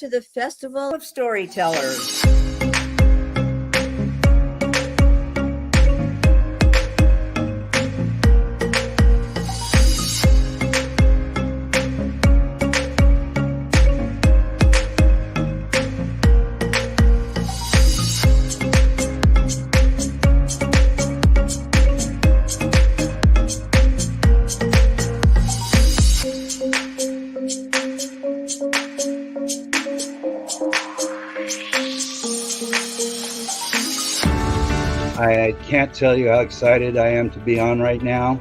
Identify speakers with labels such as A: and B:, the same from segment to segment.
A: to the Festival of Storytellers.
B: I can't tell you how excited I am to be on right now.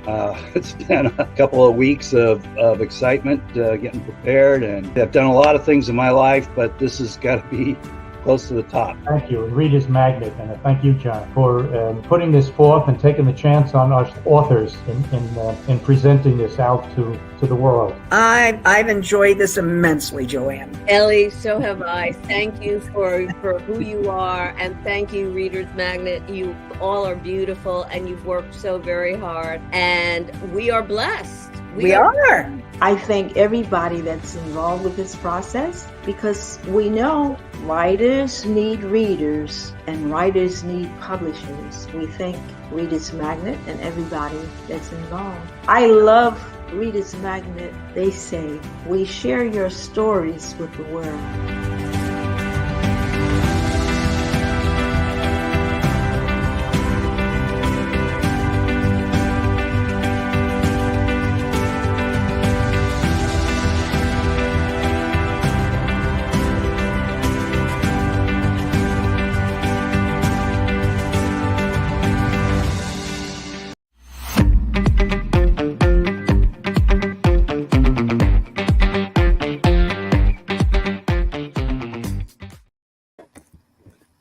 B: It's been a couple of weeks of excitement getting prepared, and I've done a lot of things in my life, but this has got to be close to the top.
C: Thank you, Reader's Magnet, and thank you, John, for putting this forth and taking the chance on our authors in presenting this out to the world.
D: I've enjoyed this immensely, Joanne.
A: Ellie, so have I. Thank you for who you are, and thank you, Reader's Magnet. You all are beautiful, and you've worked so very hard, and we are blessed.
D: We are.
E: I thank everybody that's involved with this process, because we know writers need readers and writers need publishers. We thank Reader's Magnet and everybody that's involved. I love Reader's Magnet. They say, we share your stories with the world.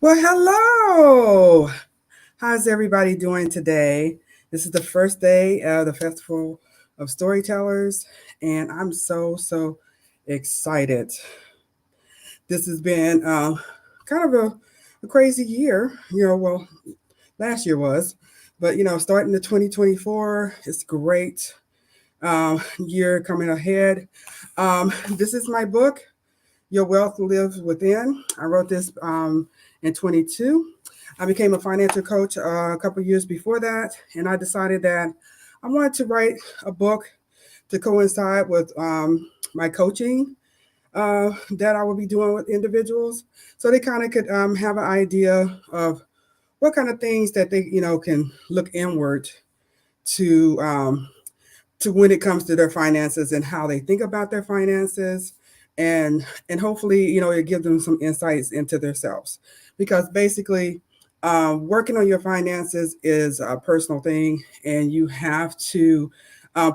F: Well, hello. How's everybody doing today? This is the first day of the Festival of Storytellers, and I'm so excited. This has been kind of a crazy year, well, last year was, but, starting the 2024, it's a great year coming ahead. This is my book, Your Wealth Lives Within. I wrote this in 22. I became a financial coach a couple years before that, and I decided that I wanted to write a book to coincide with my coaching that I will be doing with individuals, so they kind of could have an idea of what kind of things that they can look inward to when it comes to their finances and how they think about their finances, and hopefully it gives them some insights into themselves. Because basically, working on your finances is a personal thing, and you have to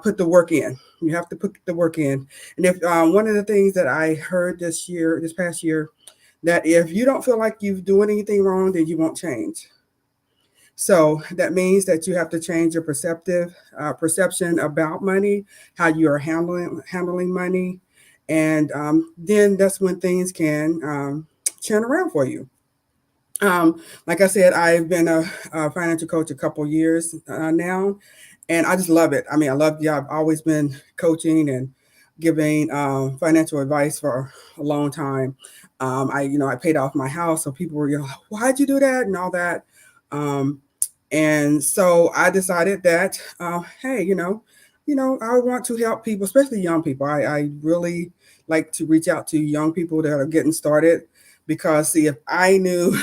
F: put the work in. You have to put the work in. And if one of the things that I heard this past year, that if you don't feel like you're doing anything wrong, then you won't change. So that means that you have to change your perception about money, how you are handling money, and then that's when things can turn around for you. Like I said, I've been a financial coach a couple years now, and I just love it. I mean, I love the I've always been coaching and giving financial advice for a long time. I paid off my house, so people were, why'd you do that and all that. And so I decided that, hey, I want to help people, especially young people. I really like to reach out to young people that are getting started. Because see, if I knew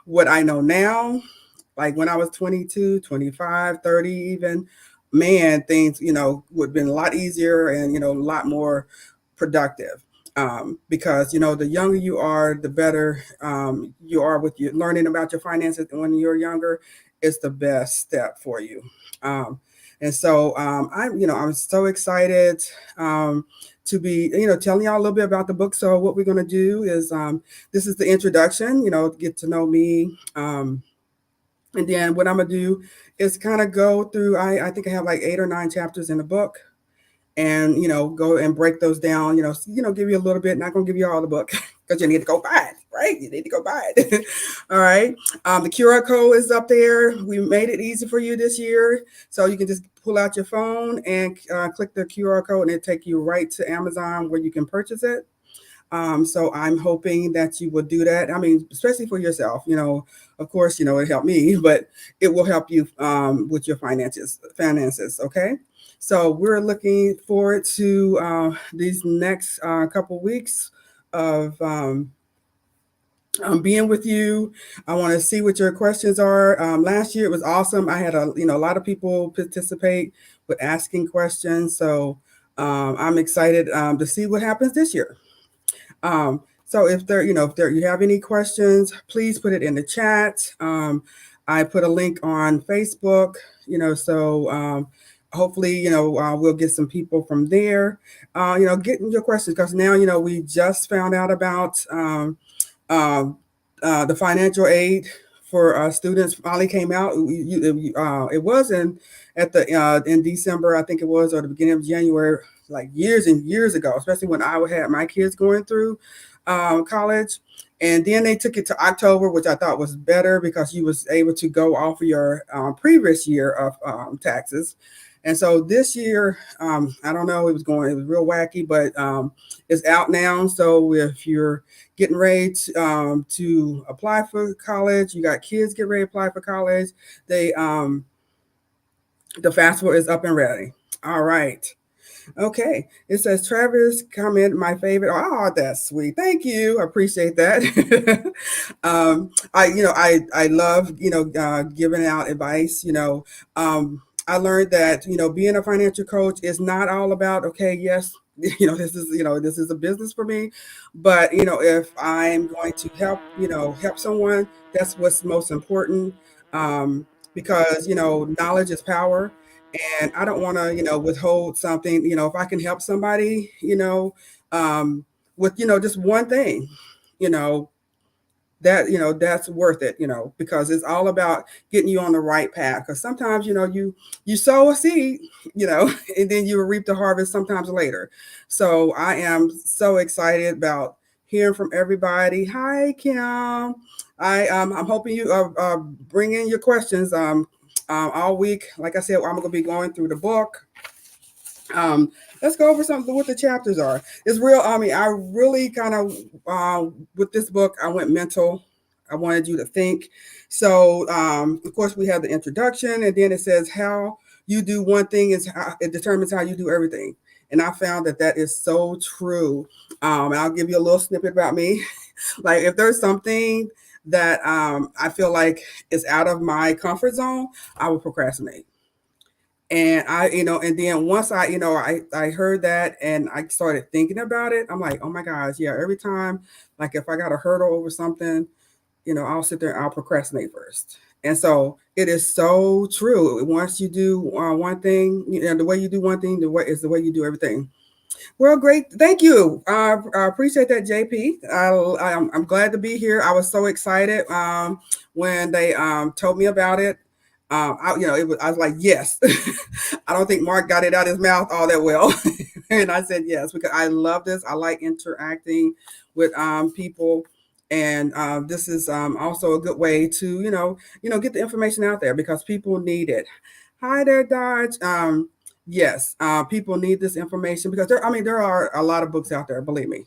F: what I know now, like when I was 22, 25, 30 even, man, things, would have been a lot easier and, a lot more productive. Because, the younger you are, the better you are with you learning about your finances when you're younger. It's the best step for you. And so I'm so excited to be, telling y'all a little bit about the book. So what we're going to do is, this is the introduction, get to know me. And then what I'm going to do is kind of go through, I think I have like 8 or 9 chapters in the book, and, go and break those down, give you a little bit. Not going to give you all the book because you need to go buy it, right? You need to go buy it. All right. The QR code is up there. We made it easy for you this year. So you can just pull out your phone and click the QR code, and it'll take you right to Amazon where you can purchase it. So I'm hoping that you will do that. I mean, especially for yourself, of course, it helped me, but it will help you with your finances. Okay. So we're looking forward to these next couple weeks of being with you. I want to see what your questions are. Last year it was awesome. I had a lot of people participate with asking questions. So I'm excited to see what happens this year. So if you have any questions, please put it in the chat. I put a link on Facebook, so hopefully, we'll get some people from there, getting your questions, because now, we just found out about um, the financial aid for students finally came out. It was in December, I think it was, or the beginning of January, like years and years ago, especially when I had my kids going through college. And then they took it to October, which I thought was better because you was able to go off of your previous year of taxes. And so this year, I don't know, it was real wacky, but it's out now. So if you're getting ready to apply for college, you got kids get ready to apply for college, the FAFSA is up and ready. All right. Okay. It says Travis comment, my favorite. Oh, that's sweet. Thank you. I appreciate that. I love, giving out advice. I learned that, being a financial coach is not all about, okay, yes, this is a business for me. But, if I'm going to help someone, that's what's most important. Because, knowledge is power, and I don't want to, withhold something. If I can help somebody, um, with just one thing, you know, that's worth it. Because it's all about getting you on the right path. Because sometimes, you sow a seed, and then you will reap the harvest sometimes later. So I am so excited about hearing from everybody. Hi, Kim. I'm hoping you bring in your questions all week. Like I said, I'm going to be going through the book. Let's go over something what the chapters are. It's real. I mean, I really kind of with this book, I went mental. I wanted you to think. So, of course, we have the introduction, and then it says how you do one thing is how it determines how you do everything. And I found that is so true. And I'll give you a little snippet about me. Like if there's something that I feel like is out of my comfort zone, I will procrastinate. And and then once I heard that and I started thinking about it, I'm like, oh my gosh, yeah, every time, like if I got a hurdle over something, I'll sit there and I'll procrastinate first. And so it is so true. Once you do one thing, the way you do one thing, the way you do everything. Well, great. Thank you. I appreciate that, JP. I'm glad to be here. I was so excited when they told me about it. I was like, yes. I don't think Mark got it out of his mouth all that well. And I said yes, because I love this. I like interacting with people. And this is also a good way to, get the information out there because people need it. Hi there, Dodge. Yes, people need this information because there are a lot of books out there, believe me.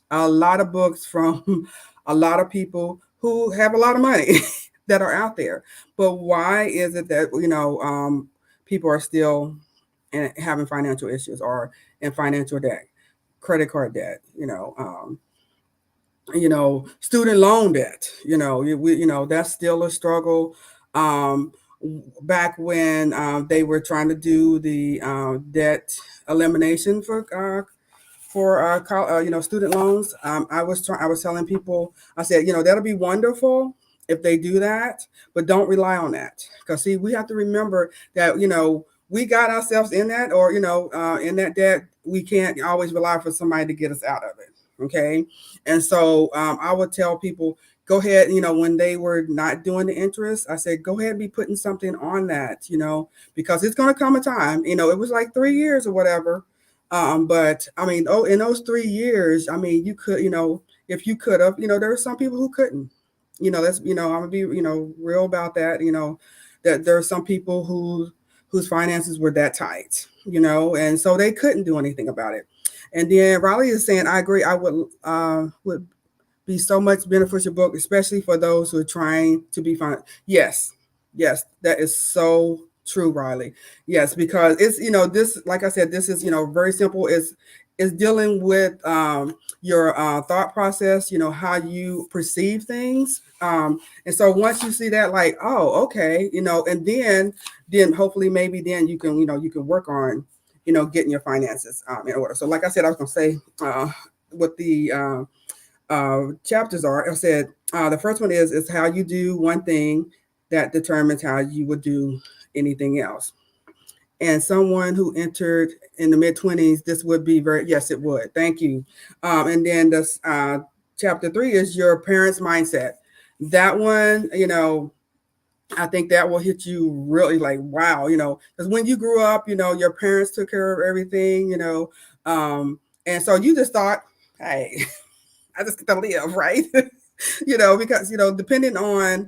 F: A lot of books from a lot of people who have a lot of money that are out there. But why is it that, people are still having financial issues or in financial debt, credit card debt, student loan debt, that's still a struggle. Back when they were trying to do the debt elimination for student loans, I was telling people, I said, that'll be wonderful if they do that, but don't rely on that, because see, we have to remember that we got ourselves in that, or in that debt. We can't always rely for somebody to get us out of it. Okay. And so I would tell people, go ahead, when they were not doing the interest, I said, go ahead and be putting something on that, because it's going to come a time, it was like 3 years or whatever. But I mean, in those 3 years, I mean, you could, if you could have, there are some people who couldn't, that's, I'm gonna be, real about that, that there are some people whose finances were that tight, and so they couldn't do anything about it. And then Riley is saying, I agree. I would be so much beneficial book, especially for those who are trying to be fun. Yes, yes, that is so true, Riley. Yes, because it's this, like I said, this is very simple. Is dealing with your thought process, how you perceive things. And so once you see that, like, oh, okay, and then hopefully maybe then you can work on getting your finances in order. So like I said, I was going to say what the chapters are. I said the first one is how you do one thing that determines how you would do anything else. And someone who entered in the mid-20s, this would be very, yes, it would. Thank you. And then this chapter 3 is your parents' mindset. That one, I think that will hit you really like, wow, because when you grew up, your parents took care of everything, and so you just thought, hey, I just get to live, right? Because depending on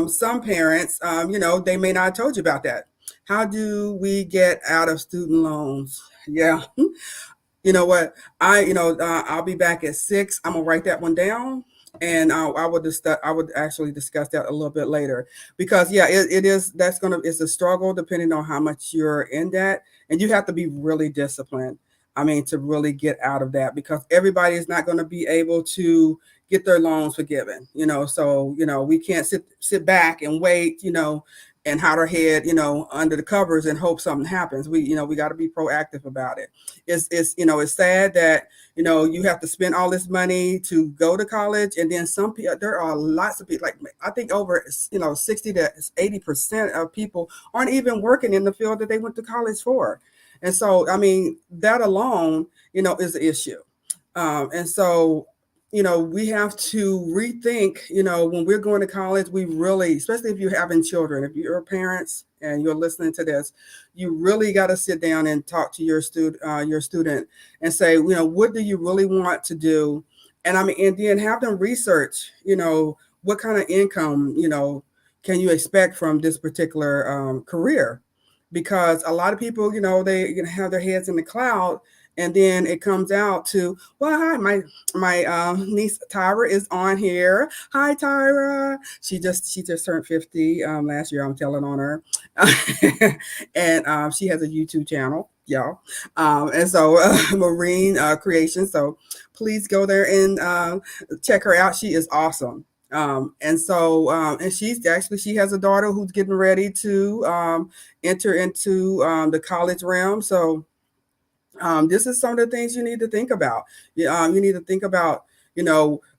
F: some parents, they may not have told you about that. How do we get out of student loans? Yeah. You know what? I'll be back at 6. I'm gonna write that one down, and I would discuss. I would actually discuss that a little bit later because yeah, it is. It's a struggle depending on how much you're in debt, and you have to be really disciplined. I mean, to really get out of that because everybody is not going to be able to get their loans forgiven. So we can't sit back and wait. And hide our head, under the covers and hope something happens. We got to be proactive about it. It's sad that you have to spend all this money to go to college, and then some people, there are lots of people, like I think over 60 to 80% of people aren't even working in the field that they went to college for, and so I mean that alone is an issue, and so we have to rethink, when we're going to college, we really, especially if you're having children, if you're parents and you're listening to this, you really got to sit down and talk to your student and say, what do you really want to do? And I mean, and then have them research, what kind of income, can you expect from this particular career? Because a lot of people, they have their heads in the cloud, and then it comes out to, well, hi, my niece Tyra is on here. Hi, Tyra. She just turned 50 last year. I'm telling on her, and she has a YouTube channel, y'all. And so Marine Creation. So please go there and check her out. She is awesome. And she has a daughter who's getting ready to enter into the college realm. So this is some of the things you need to think about. You need to think about,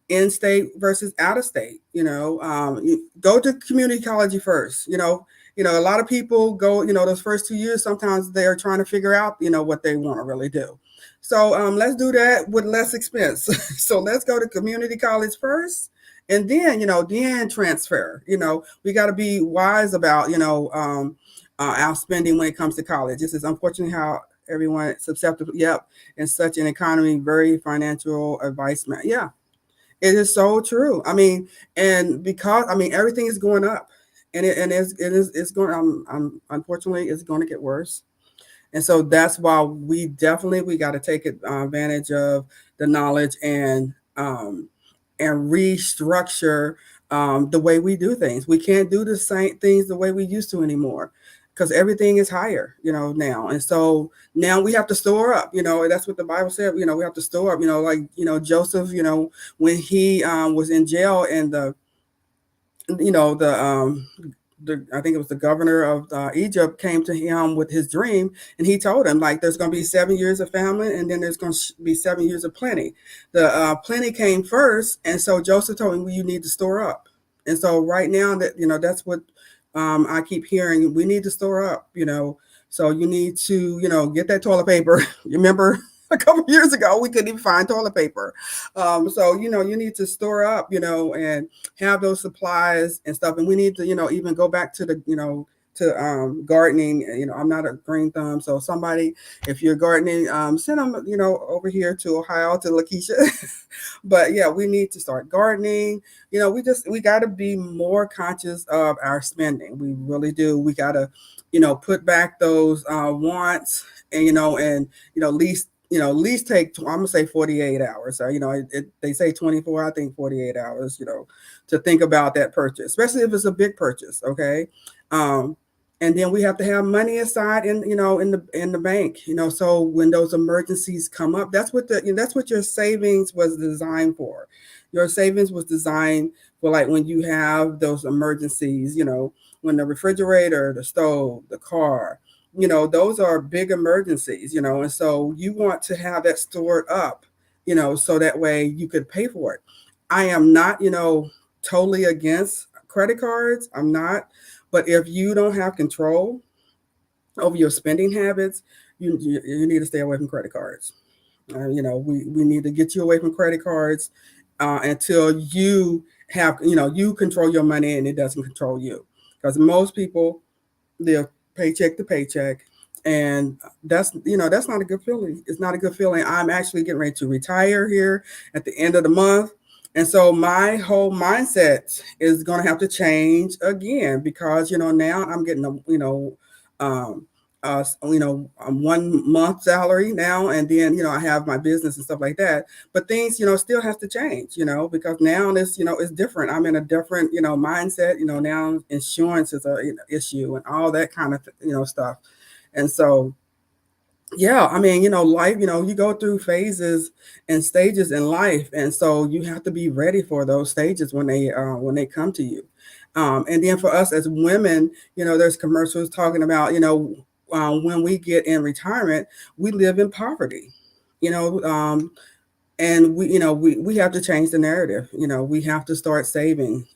F: in-state versus out-of-state. You go to community college first. A lot of people go, those first 2 years, sometimes they're trying to figure out, what they want to really do. So let's do that with less expense. So let's go to community college first. And then, then transfer. We got to be wise about, our spending when it comes to college. This is unfortunately how everyone susceptible. Yep. In such an economy, very financial advice, man. Yeah, it is so true. I mean, and because everything is going up, and it's going. Unfortunately, it's going to get worse. And so that's why we got to take advantage of the knowledge and restructure the way we do things. We can't do the same things the way we used to anymore because everything is higher, now. And so now we have to store up, that's what the Bible said, we have to store up, like, Joseph, when he was in jail and I think it was the governor of Egypt came to him with his dream, and he told him, like, there's going to be 7 years of famine, and then there's going to be 7 years of plenty. The plenty came first, and so Joseph told him, well, you need to store up. And so right now, that that's what I keep hearing. We need to store up. So you need to get that toilet paper. You remember a couple of years ago, we couldn't even find toilet paper. So, you need to store up, and have those supplies and stuff. And we need to, even go back to the, to gardening. I'm not a green thumb. So somebody, if you're gardening, send them, over here to Ohio, to Luckisha. But yeah, we need to start gardening. We got to be more conscious of our spending. We really do. We got to, put back those wants and, least at least take, I'm gonna say 48 hours. They say 24, I think 48 hours, to think about that purchase, especially if it's a big purchase. Okay. Um, and then we have to have money aside in the bank, so when those emergencies come up, that's what your savings was designed for. Your savings was designed for, like, when you have those emergencies, when the refrigerator, the stove, the car, those are big emergencies, and so you want to have that stored up, so that way you could pay for it. I am not, totally against credit cards. I'm not. But if you don't have control over your spending habits, you need to stay away from credit cards. We need to get you away from credit cards until you have, you control your money and it doesn't control you. Because most people live paycheck to paycheck, and that's not a good feeling. It's not a good feeling. I'm actually getting ready to retire here at the end of the month, and so my whole mindset is going to have to change again, because now I'm getting a um 1 month salary now, and then I have my business and stuff like that. But things still has to change, because now this is different. I'm in a different mindset. Now insurance is a issue and all that kind of stuff. And so, yeah, I mean, life, you go through phases and stages in life, and so you have to be ready for those stages when they come to you. And then for us as women, there's commercials talking about, when we get in retirement, we live in poverty, you know, um, and we have to change the narrative. We have to start saving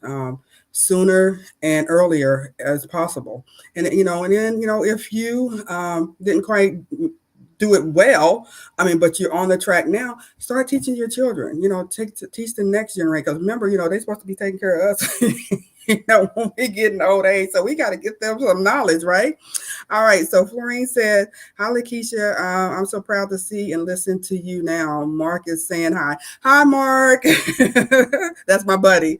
F: sooner and earlier as possible. And then if you didn't quite do it well, I mean, but you're on the track now, start teaching your children, teach the next generation. Because remember, they're supposed to be taking care of us, when we get in old age. So we got to get them some knowledge, right? All right. So Florine said, hi, Luckisha. I'm so proud to see and listen to you now. Mark is saying hi. Hi, Mark. That's my buddy.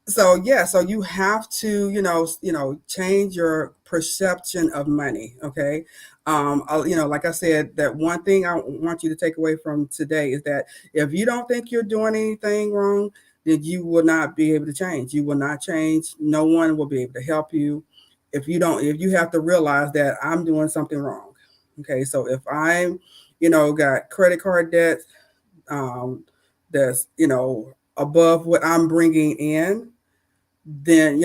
F: So yeah, so you have to change your perception of money. Okay. Like I said, that one thing I want you to take away from today is that if you don't think you're doing anything wrong, then you will not be able to change. You will not change. No one will be able to help you if you have to realize that I'm doing something wrong. Okay. So if I'm got credit card debt um that's above what I'm bringing in, then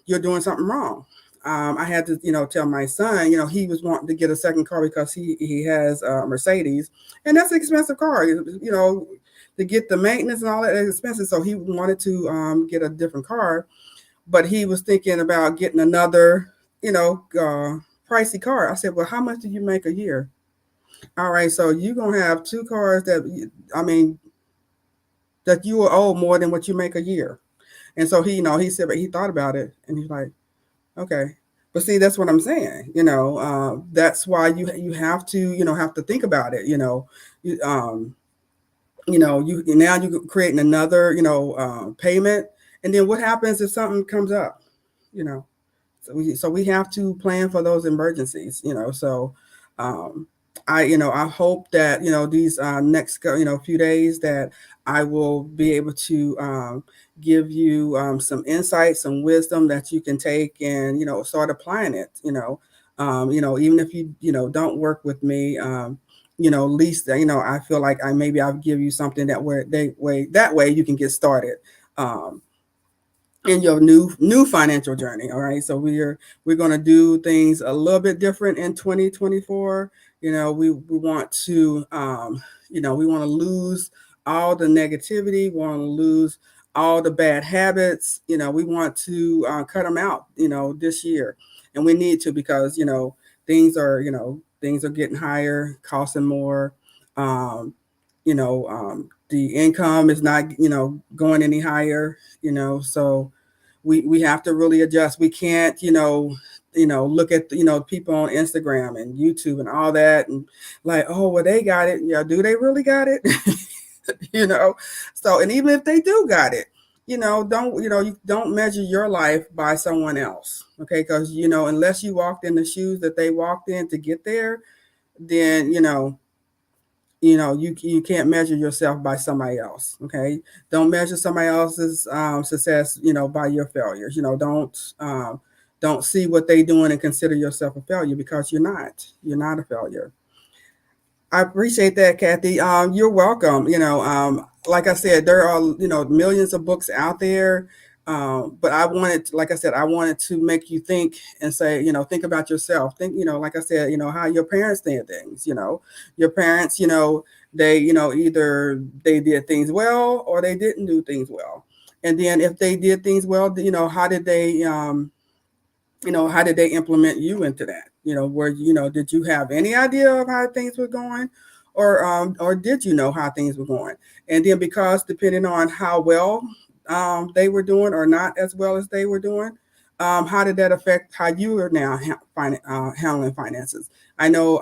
F: you're doing something wrong. I had to tell my son, he was wanting to get a second car because he has a Mercedes, and that's an expensive car. To get the maintenance and all that is expensive. So he wanted to get a different car, but he was thinking about getting another pricey car. I said, well, how much do you make a year? All right, so you're gonna have two cars that you will owe more than what you make a year. And so he said, but he thought about it, and he's like, okay. But see, that's what I'm saying. That's why you have to think about it. You you now you creating another payment, and then what happens if something comes up? You know, so we have to plan for those emergencies. So um, I hope that these next few days that I will be able to give you some insight, some wisdom that you can take and start applying it. Even if you don't work with me. At least I feel like I'll give you something that way you can get started. In your new financial journey. All right. So we're going to do things a little bit different in 2024. We want to we want to lose all the negativity. We want to lose all the bad habits. We want to cut them out this year, and we need to, because things are getting higher, costing more. The income is not going any higher. So we have to really adjust. We can't, look at, people on Instagram and YouTube and all that, and like, oh, well, they got it. Yeah, do they really got it? So, and even if they do got it, you don't measure your life by someone else. Okay. Because, unless you walked in the shoes that they walked in to get there, then, you can't measure yourself by somebody else. Okay, don't measure somebody else's success, by your failures. Don't see what they doing and consider yourself a failure, because you're not. You're not a failure. I appreciate that, Kathy. You're welcome. Like I said, there are millions of books out there, but I wanted, like I said, I wanted to make you think and say, think about yourself. Think, like I said, how your parents did things. Your parents, they, either they did things well or they didn't do things well. And then if they did things well, how did they how did they implement you into that? Where did you have any idea of how things were going, or did you know how things were going? And then, because depending on how well they were doing or not as well as they were doing, how did that affect how you are now handling finances? I know,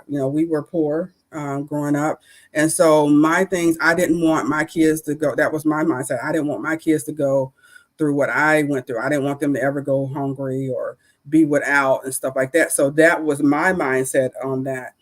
F: we were poor growing up, and so my things, I didn't want my kids to go. That was my mindset. I didn't want my kids to go through what I went through. I didn't want them to ever go hungry or be without and stuff like that. So that was my mindset on that.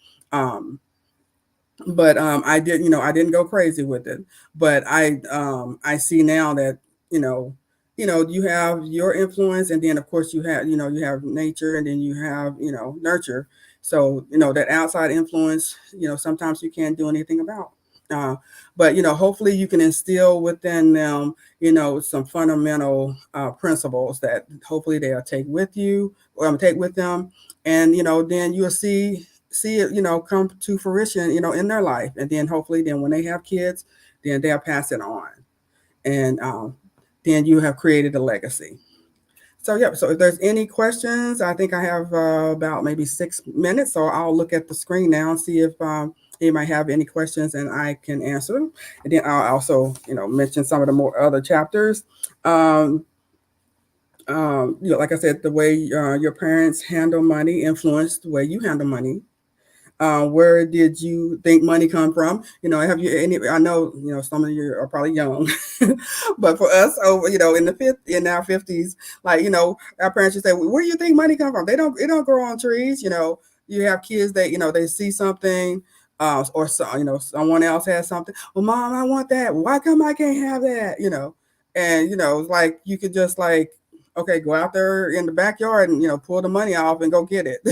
F: But I didn't go crazy with it. But I see now that you have your influence, and then of course you have nature, and then you have nurture. So that outside influence, sometimes you can't do anything about. Uh, but hopefully you can instill within them, some fundamental principles that hopefully they'll take with you, or take with them, and then you'll see it, come to fruition, in their life. And then hopefully then when they have kids, then they'll pass it on. And then you have created a legacy. So, yeah, so if there's any questions, I think I have about maybe 6 minutes. So I'll look at the screen now and see if you might have any questions and I can answer them. And then I'll also, mention some of the more other chapters. Like I said, the way your parents handle money influenced the way you handle money. Where did you think money come from? Have you any? I know some of you are probably young, but for us, over in our 50s, like our parents would say, "Where do you think money come from?" It don't grow on trees. You have kids that they see something, or so, someone else has something. Well, mom, I want that. Why come I can't have that? And like you could just like, okay, go out there in the backyard and pull the money off and go get it.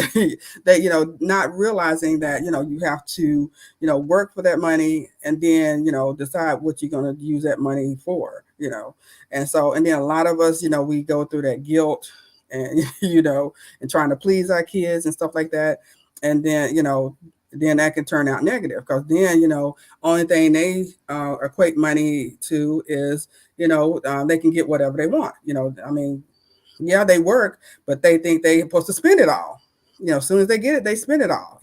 F: That not realizing that you have to work for that money, and then decide what you're going to use that money for. And then a lot of us we go through that guilt, and and trying to please our kids and stuff like that, and then that can turn out negative, because then only thing they equate money to is they can get whatever they want. I mean, yeah, they work, but they think they're supposed to spend it all. As soon as they get it, they spend it all.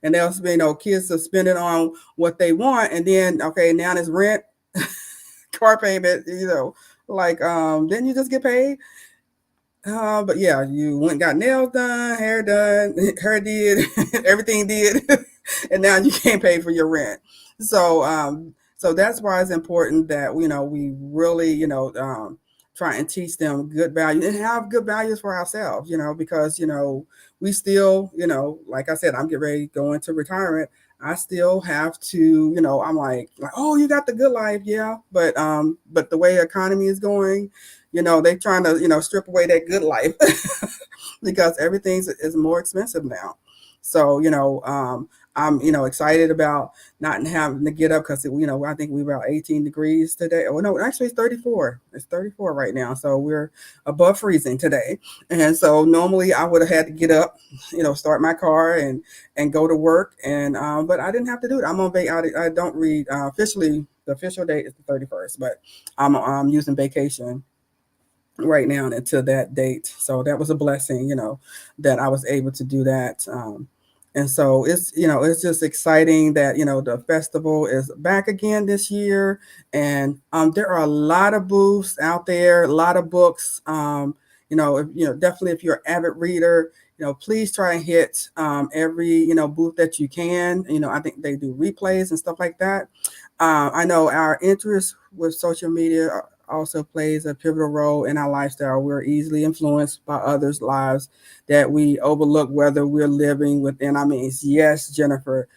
F: And they'll kids to spend it on what they want, and then okay, now it's rent, car payment. Like didn't you just get paid? But yeah, you went and got nails done, hair did, everything did, and now you can't pay for your rent. So that's why it's important that we really try and teach them good values and have good values for ourselves. Because we still like I said, I'm getting ready to go into retirement. I still have to I'm like, oh, you got the good life, yeah, but the way the economy is going, they trying to strip away that good life because everything is more expensive now. So I'm excited about not having to get up, because I think we were about 18 degrees today. Oh no, actually it's 34. It's 34 right now, so we're above freezing today. And so normally I would have had to get up, start my car and go to work, and but I didn't have to do it. I'm on I don't read officially. The official date is the 31st, but I'm using vacation right now until that date. So that was a blessing, that I was able to do that. And so it's just exciting that, the festival is back again this year. And there are a lot of booths out there, a lot of books. Definitely if you're an avid reader, please try and hit every, booth that you can. I think they do replays and stuff like that. I know our interest with social media also plays a pivotal role in our lifestyle. We're easily influenced by others' lives that we overlook, whether we're living within our means. Yes, Jennifer,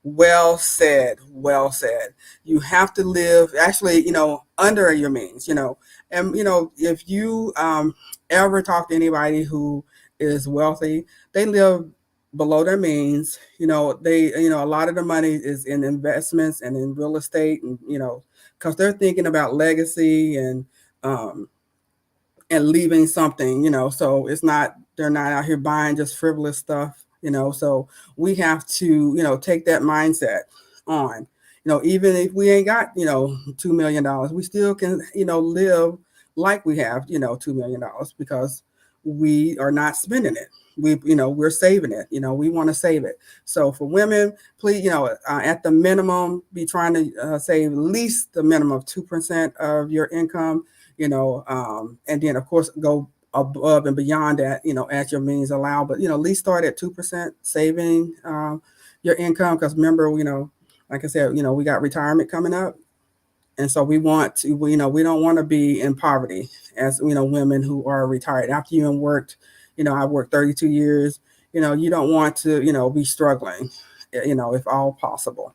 F: Well said. Well said. You have to live actually, under your means, and if you ever talk to anybody who is wealthy, they live below their means. A lot of the money is in investments and in real estate, and because they're thinking about legacy um, and leaving something, so it's not, they're not out here buying just frivolous stuff, so we have to, take that mindset on, even if we ain't got, $2 million, we still can, live like we have, $2 million, because we are not spending it. We're saving it. We want to save it. So for women, please, at the minimum, be trying to save at least the minimum of 2% of your income, and then of course go above and beyond that, as your means allow. But at least start at 2% saving your income, because remember, like I said, we got retirement coming up, and so we want to, we don't want to be in poverty as women who are retired after you have worked. I worked 32 years. You don't want to be struggling, if all possible.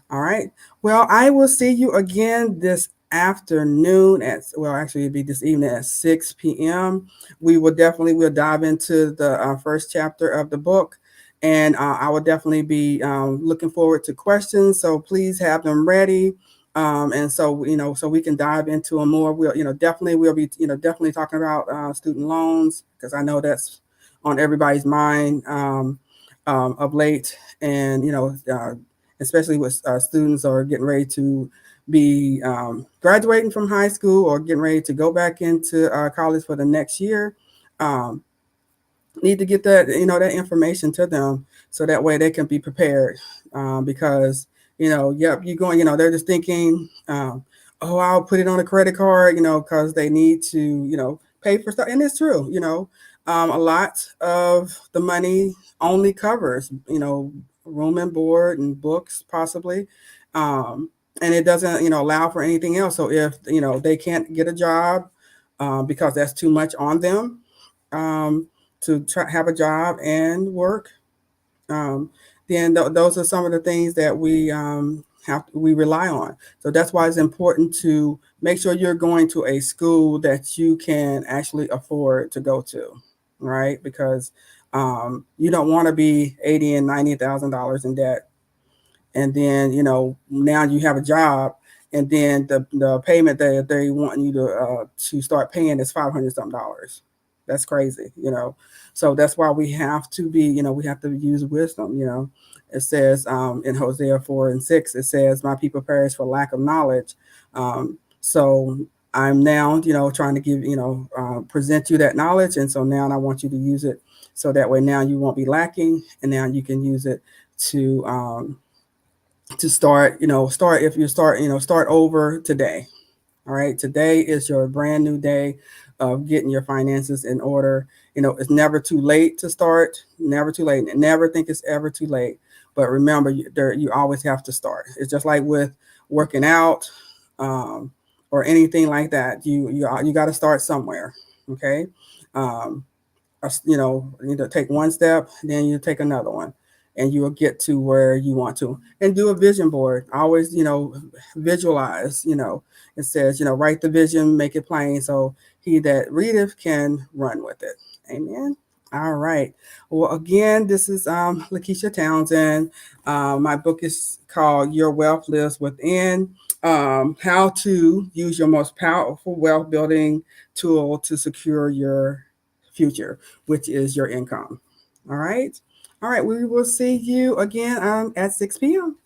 F: All right. Well, I will see you again this afternoon actually it'd be this evening at 6 p.m. We'll dive into the first chapter of the book, and I will definitely be looking forward to questions. So please have them ready. And so, so we can dive into them more. We'll be, definitely talking about student loans, because I know that's on everybody's mind of late. And, especially with students are getting ready to be graduating from high school or getting ready to go back into college for the next year. Need to get that, that information to them, so that way they can be prepared, because, you're going, they're just thinking, oh, I'll put it on a credit card, because they need to, pay for stuff. And it's true, a lot of the money only covers, room and board and books possibly. And it doesn't, allow for anything else. So if, they can't get a job because that's too much on them, to have a job and work, then those are some of the things that we rely on. So that's why it's important to make sure you're going to a school that you can actually afford to go to, right? Because you don't want to be $80,000 and $90,000 in debt, and then now you have a job, and then the payment that they want you to start paying is $500 something. That's crazy, So that's why we have to be, we have to use wisdom. It says in Hosea 4:6, it says, "My people perish for lack of knowledge." So I'm now, trying to give, present you that knowledge, and so now I want you to use it, so that way now you won't be lacking, and now you can use it to start, if you start, start over today. All right. Today is your brand new day of getting your finances in order. It's never too late to start, never too late. Never think it's ever too late. But remember, you always have to start. It's just like with working out or anything like that. You got to start somewhere. Okay. You need to take one step, then you take another one, and you will get to where you want to. And do a vision board. Always, visualize. It says, write the vision, make it plain, so he that readeth can run with it. Amen. All right. Well, again, this is Luckisha Townsend. My book is called Your Wealth Lives Within. How to use your most powerful wealth building tool to secure your future, which is your income. All right. All right. We will see you again at 6 p.m.